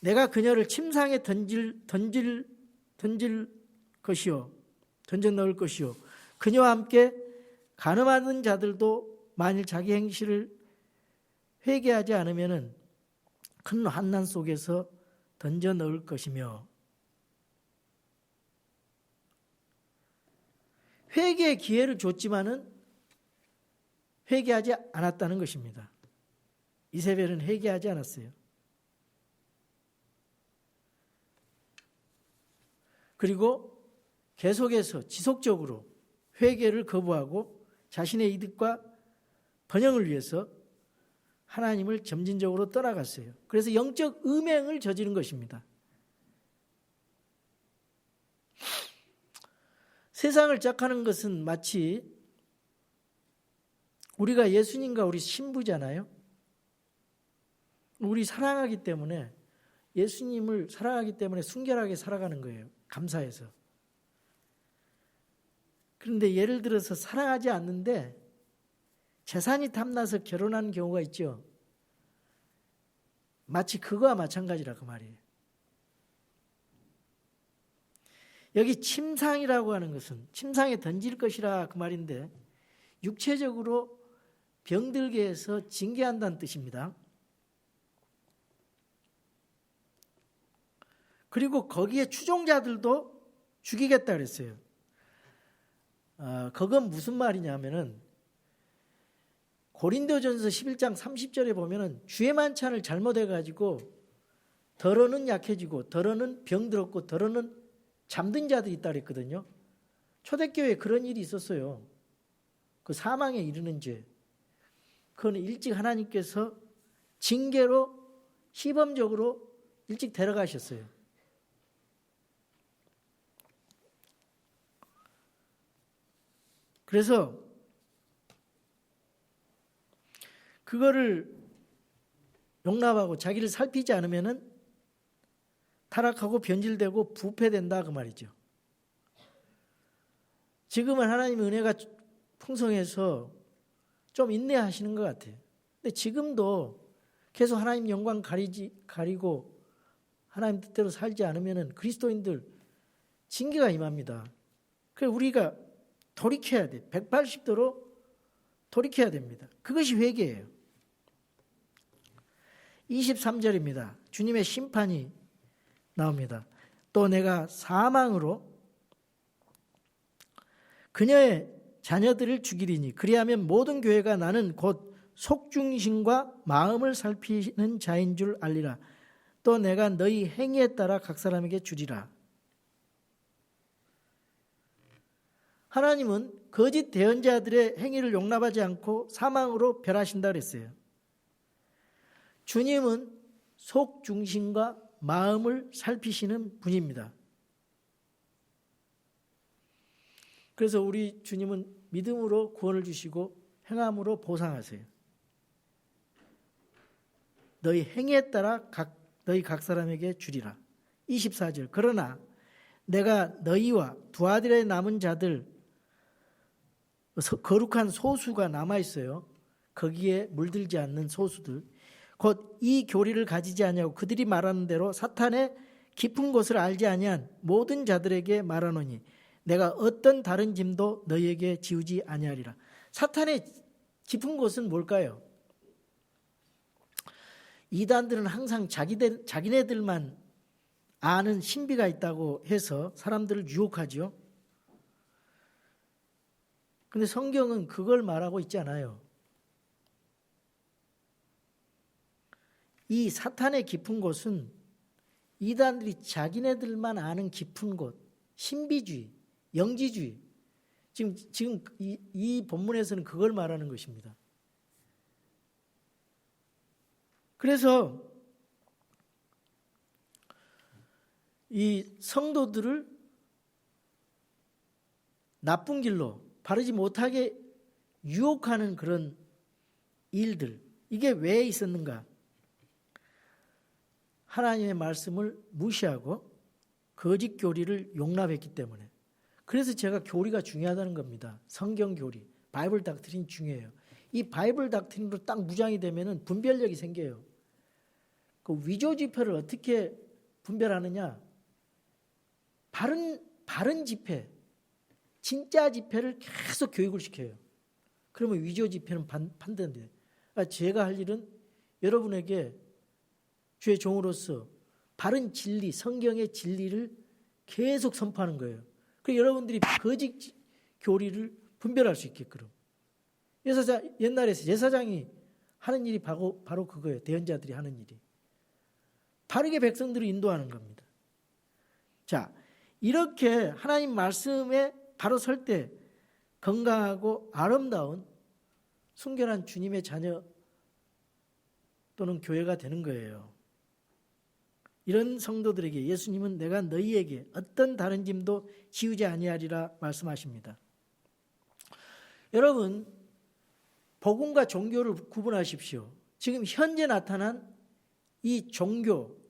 B: 내가 그녀를 침상에 던져 넣을 것이요, 그녀와 함께 간음하는 자들도 만일 자기 행실을 회개하지 않으면은 큰 환난 속에서 던져 넣을 것이며, 회개의 기회를 줬지만은 회개하지 않았다는 것입니다. 이세벨은 회개하지 않았어요. 그리고 계속해서 지속적으로 회개를 거부하고 자신의 이득과 번영을 위해서 하나님을 점진적으로 떠나갔어요. 그래서 영적 음행을 저지른 것입니다. 세상을 짝하는 것은 마치 우리가 예수님과 우리 신부잖아요. 우리 사랑하기 때문에, 예수님을 사랑하기 때문에 순결하게 살아가는 거예요. 감사해서. 그런데 예를 들어서 사랑하지 않는데 재산이 탐나서 결혼하는 경우가 있죠. 마치 그거와 마찬가지라 그 말이에요. 여기 침상이라고 하는 것은 침상에 던질 것이라 그 말인데, 육체적으로 병들게 해서 징계한다는 뜻입니다. 그리고 거기에 추종자들도 죽이겠다 그랬어요. 그건 무슨 말이냐면은 고린도전서 11장 30절에 보면은 주의 만찬을 잘못해가지고 더러는 약해지고 더러는 병들었고 더러는 잠든 자들이 있다 그랬거든요. 초대교회에 그런 일이 있었어요. 그 사망에 이르는 죄. 그건 일찍 하나님께서 징계로 시범적으로 일찍 데려가셨어요. 그래서 그거를 용납하고 자기를 살피지 않으면은 타락하고 변질되고 부패된다 그 말이죠. 지금은 하나님의 은혜가 풍성해서 좀 인내하시는 것 같아요. 근데 지금도 계속 하나님 영광 가리고 하나님 뜻대로 살지 않으면은 그리스도인들 징계가 임합니다. 그래서 우리가 돌이켜야 돼. 180도로 돌이켜야 됩니다. 그것이 회개예요. 23절입니다. 주님의 심판이 나옵니다. 또 내가 사망으로 그녀의 자녀들을 죽이리니 그리하면 모든 교회가 나는 곧 속중심과 마음을 살피는 자인 줄 알리라. 또 내가 너희 행위에 따라 각 사람에게 주리라. 하나님은 거짓 대언자들의 행위를 용납하지 않고 사망으로 벌하신다 그랬어요. 주님은 속 중심과 마음을 살피시는 분입니다. 그래서 우리 주님은 믿음으로 구원을 주시고 행함으로 보상하세요. 너희 행위에 따라 너희 각 사람에게 주리라. 24절. 그러나 내가 너희와 두 아들의 남은 자들, 거룩한 소수가 남아있어요. 거기에 물들지 않는 소수들, 곧 이 교리를 가지지 아니하고 그들이 말하는 대로 사탄의 깊은 곳을 알지 아니한 모든 자들에게 말하노니 내가 어떤 다른 짐도 너희에게 지우지 아니하리라. 사탄의 깊은 곳은 뭘까요? 이단들은 항상 자기네들만 아는 신비가 있다고 해서 사람들을 유혹하죠. 근데 성경은 그걸 말하고 있지 않아요. 이 사탄의 깊은 곳은 이단들이 자기네들만 아는 깊은 곳, 신비주의, 영지주의. 지금 이 본문에서는 그걸 말하는 것입니다. 그래서 이 성도들을 나쁜 길로 바르지 못하게 유혹하는 그런 일들, 이게 왜 있었는가? 하나님의 말씀을 무시하고 거짓 교리를 용납했기 때문에. 그래서 제가 교리가 중요하다는 겁니다. 성경 교리, 바이블 닥트린이 중요해요. 이 바이블 닥트린으로 딱 무장이 되면은 분별력이 생겨요. 그 위조 지폐를 어떻게 분별하느냐? 바른 지폐, 진짜 지폐를 계속 교육을 시켜요. 그러면 위조 지폐는 판단돼요. 제가 할 일은 여러분에게 주의 종으로서 바른 진리, 성경의 진리를 계속 선포하는 거예요. 그래서 여러분들이 거짓 교리를 분별할 수 있게끔. 옛날에 제사장이 하는 일이 바로 그거예요. 대언자들이 하는 일이. 바르게 백성들을 인도하는 겁니다. 자, 이렇게 하나님 말씀에 바로 설 때 건강하고 아름다운 순결한 주님의 자녀 또는 교회가 되는 거예요. 이런 성도들에게 예수님은 내가 너희에게 어떤 다른 짐도 지우지 아니하리라 말씀하십니다. 여러분, 복음과 종교를 구분하십시오. 지금 현재 나타난 이 종교,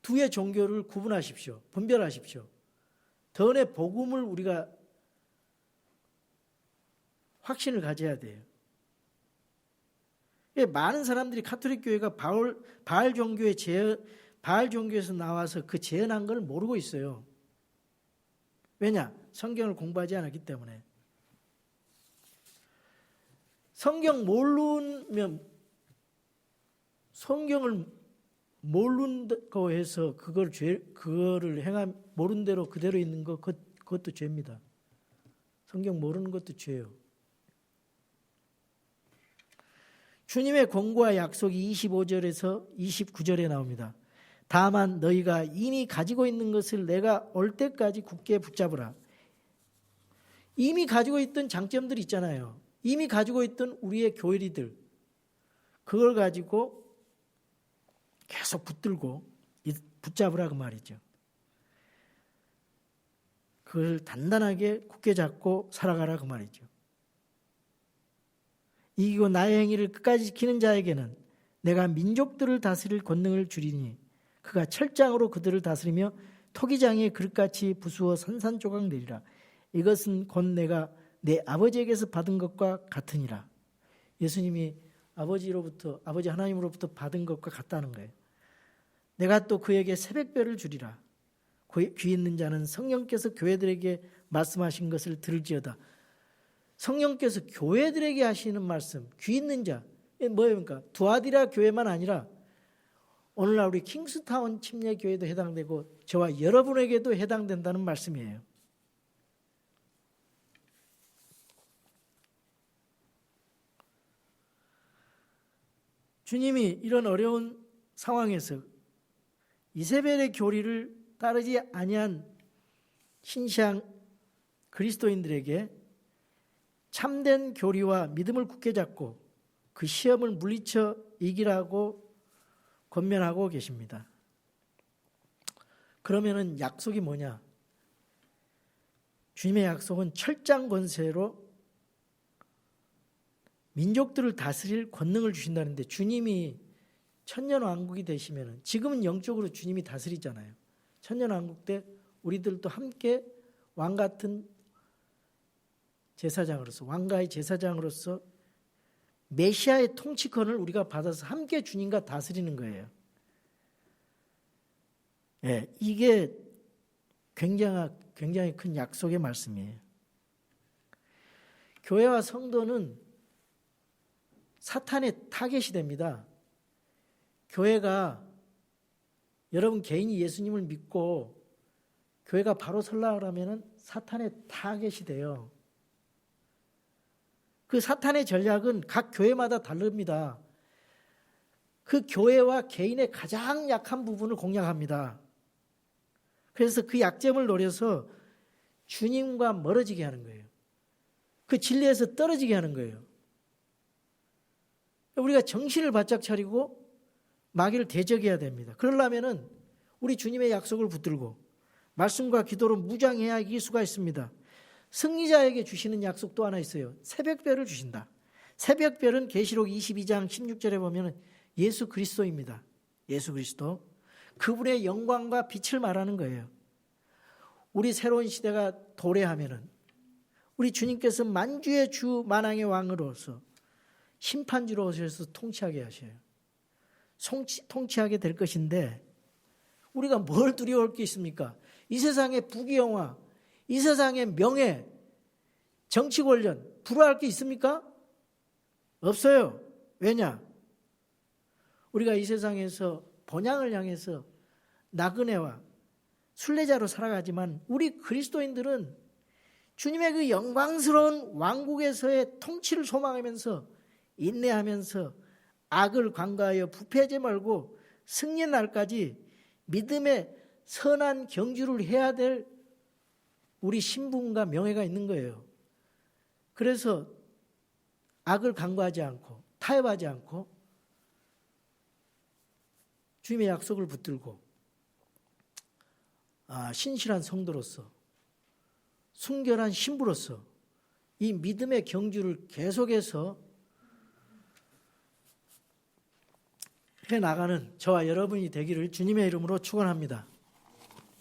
B: 두의 종교를 구분하십시오. 분별하십시오. 더내 복음을 우리가 확신을 가져야 돼요. 많은 사람들이 가톨릭 교회가 바알 종교에서 나와서 그 재현한 걸 모르고 있어요. 왜냐? 성경을 공부하지 않았기 때문에. 성경을 모른다고 해서 그거를 모른 대로 그대로 있는 거, 그것도 죄입니다. 성경 모르는 것도 죄예요. 주님의 권고와 약속이 25절에서 29절에 나옵니다. 다만 너희가 이미 가지고 있는 것을 내가 올 때까지 굳게 붙잡으라. 이미 가지고 있던 장점들이 있잖아요. 이미 가지고 있던 우리의 교리들, 그걸 가지고 계속 붙잡으라 그 말이죠. 그걸 단단하게 굳게 잡고 살아가라 그 말이죠. 이기고 나의 행위를 끝까지 지키는 자에게는 내가 민족들을 다스릴 권능을 주리니 그가 철장으로 그들을 다스리며 토기장의 그릇같이 부수어 산산조각 내리라. 이것은 곧 내가 내 아버지에게서 받은 것과 같으니라. 예수님이 아버지 하나님으로부터 받은 것과 같다는 거예요. 내가 또 그에게 새벽별을 주리라. 귀 있는 자는 성령께서 교회들에게 말씀하신 것을 들을지어다. 성령께서 교회들에게 하시는 말씀, 귀 있는 자, 뭐입니까? 두아디라 교회만 아니라 오늘날 우리 킹스타운 침례교회도 해당되고 저와 여러분에게도 해당된다는 말씀이에요. 주님이 이런 어려운 상황에서 이세벨의 교리를 따르지 아니한 신시한 그리스도인들에게 참된 교리와 믿음을 굳게 잡고 그 시험을 물리쳐 이기라고 권면하고 계십니다. 그러면은 약속이 뭐냐? 주님의 약속은 철장 권세로 민족들을 다스릴 권능을 주신다는데, 주님이 천년왕국이 되시면은, 지금은 영적으로 주님이 다스리잖아요. 천년왕국 때 우리들도 함께 왕 같은 제사장으로서, 왕가의 제사장으로서 메시아의 통치권을 우리가 받아서 함께 주님과 다스리는 거예요. 예, 이게 굉장히 큰 약속의 말씀이에요. 교회와 성도는 사탄의 타겟이 됩니다. 교회가, 여러분 개인이 예수님을 믿고 교회가 바로 서려고 하면 사탄의 타겟이 돼요. 그 사탄의 전략은 각 교회마다 다릅니다. 그 교회와 개인의 가장 약한 부분을 공략합니다. 그래서 그 약점을 노려서 주님과 멀어지게 하는 거예요. 그 진리에서 떨어지게 하는 거예요. 우리가 정신을 바짝 차리고 마귀를 대적해야 됩니다. 그러려면은 우리 주님의 약속을 붙들고 말씀과 기도로 무장해야 이길 수가 있습니다. 승리자에게 주시는 약속 또 하나 있어요. 새벽별을 주신다. 새벽별은 계시록 22장 16절에 보면 예수 그리스도입니다. 예수 그리스도. 그분의 영광과 빛을 말하는 거예요. 우리 새로운 시대가 도래하면은 우리 주님께서 만주의 주 만왕의 왕으로서 심판주로 오셔서 통치하게 하셔요. 통치하게 될 것인데, 우리가 뭘 두려워할 게 있습니까? 이 세상의 부귀영화, 이 세상의 명예, 정치 권력, 불화할 게 있습니까? 없어요. 왜냐? 우리가 이 세상에서 본향을 향해서 나그네와 순례자로 살아가지만, 우리 그리스도인들은 주님의 그 영광스러운 왕국에서의 통치를 소망하면서 인내하면서 악을 관과하여 부패하지 말고 승리의 날까지 믿음의 선한 경주를 해야 될 우리 신분과 명예가 있는 거예요. 그래서 악을 간과하지 않고 타협하지 않고 주님의 약속을 붙들고 신실한 성도로서, 순결한 신부로서 이 믿음의 경주를 계속해서 해나가는 저와 여러분이 되기를 주님의 이름으로 축원합니다.